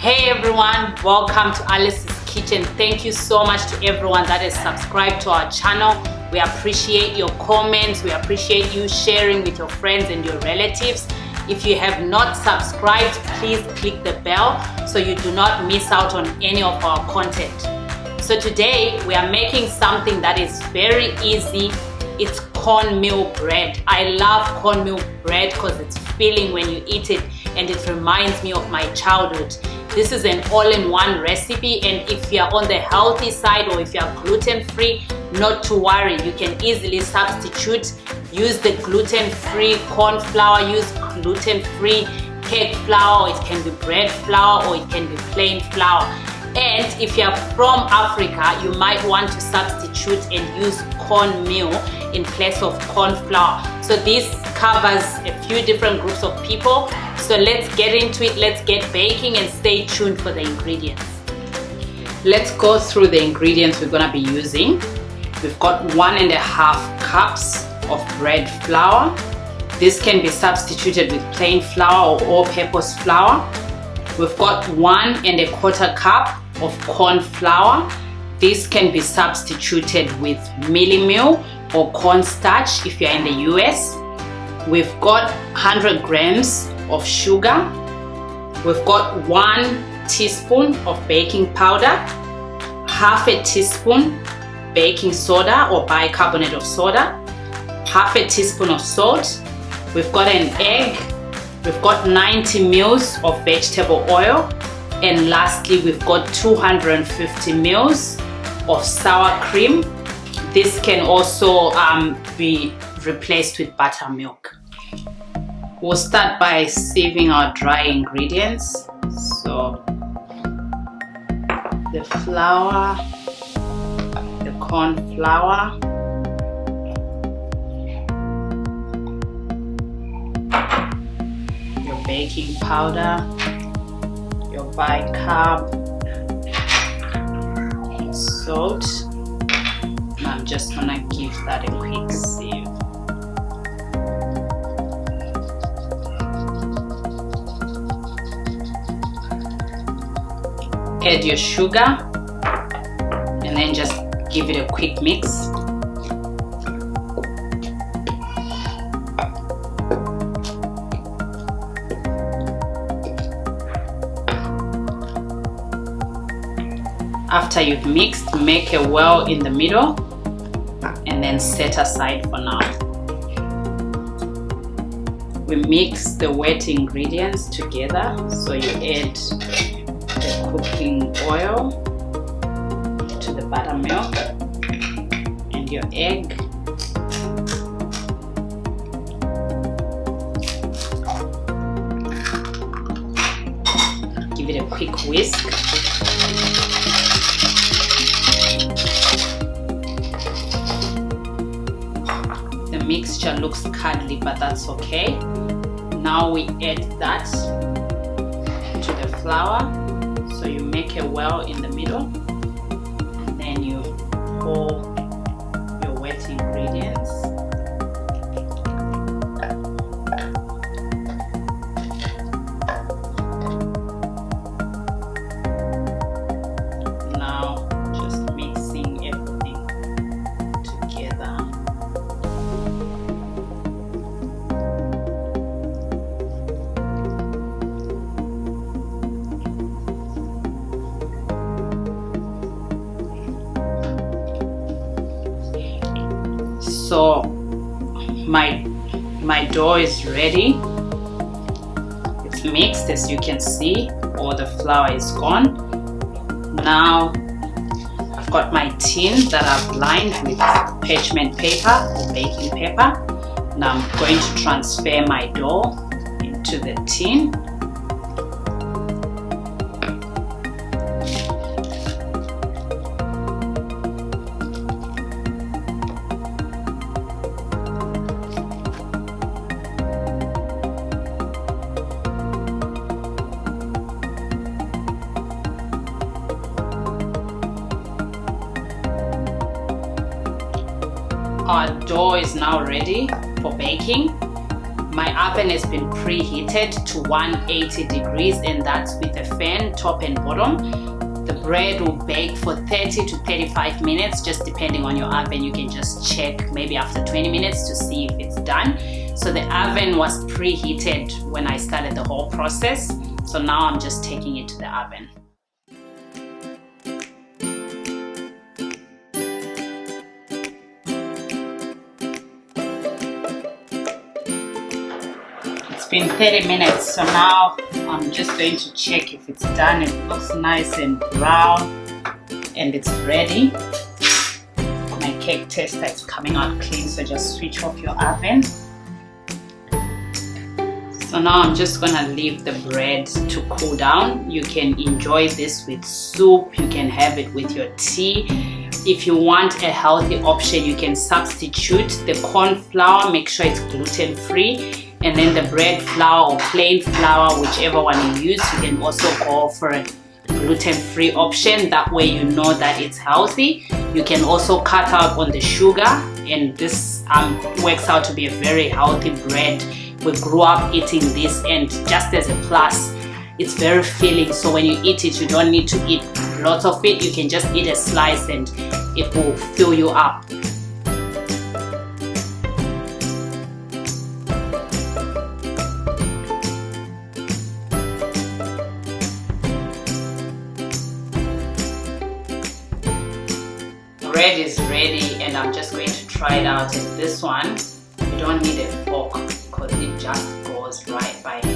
Hey everyone, welcome to Alice's Kitchen. Thank you so much to everyone that has subscribed to our channel. We appreciate your comments. We appreciate you sharing with your friends and your relatives. If you have not subscribed, please click the bell so you do not miss out on any of our content. So today we are making something that is very easy. It's cornmeal bread. I love cornmeal bread because it's filling when you eat it and it reminds me of my childhood. This is an all-in-one recipe, and if you're on the healthy side or if you're gluten-free, not to worry, you can easily substitute. Use the gluten-free corn flour, use gluten-free cake flour, or it can be bread flour, or it can be plain flour. And if you're from Africa, you might want to substitute and use cornmeal in place of corn flour. So this covers a few different groups of people. So let's get into it, let's get baking, and stay tuned for the ingredients. Let's go through the ingredients we're gonna be using. We've got 1.5 cups of bread flour. This can be substituted with plain flour or all-purpose flour. We've got 1.25 cup of corn flour. This can be substituted with mealie-meal or cornstarch if you're in the US. We've got 100 grams of sugar. We've got 1 teaspoon of baking powder, half a teaspoon baking soda or bicarbonate of soda, half a teaspoon of salt. We've got an egg. We've got 90 mils of vegetable oil, and lastly we've got 250 mils of sour cream. This can also be replaced with buttermilk. We'll start by sieving our dry ingredients. So the flour, the corn flour, your baking powder, your bicarb, salt. And I'm just gonna give that a quick sieve. Add your sugar and then just give it a quick mix. After you've mixed, make a well in the middle and then set aside for now. We mix the wet ingredients together, so you add the cooking oil to the buttermilk and your egg. Give it a quick whisk. The mixture looks cuddly, but that's okay. Now we add that to the flour. So you make a well in the middle, and then you pour your wet ingredients. Now just mixing everything together. So my dough is ready. It's mixed, as you can see. All the flour is gone. Now I've got my tin that I've lined with parchment paper or baking paper. Now I'm going to transfer my dough into the tin. Our dough is now ready for baking. My oven has been preheated to 180 degrees, and that's with a fan, top and bottom. The bread will bake for 30 to 35 minutes, just depending on your oven. You can just check maybe after 20 minutes to see if it's done. So the oven was preheated when I started the whole process. So now I'm just taking it to the oven. It's been 30 minutes, so now I'm just going to check if it's done. It looks nice and brown and it's ready. My cake tester is coming out clean, so just switch off your oven. So now I'm just gonna leave the bread to cool down. You can enjoy this with soup, you can have it with your tea. If you want a healthy option, you can substitute the corn flour, make sure it's gluten-free. And then the bread flour or plain flour, whichever one you use, you can also go for a gluten-free option. That way you know that it's healthy. You can also cut out on the sugar, and this works out to be a very healthy bread. We grew up eating this, and just as a plus, it's very filling. So when you eat it, you don't need to eat lots of it. You can just eat a slice and it will fill you up. Bread is ready, and I'm just going to try it out. And this one, you don't need a fork because it just goes right by it.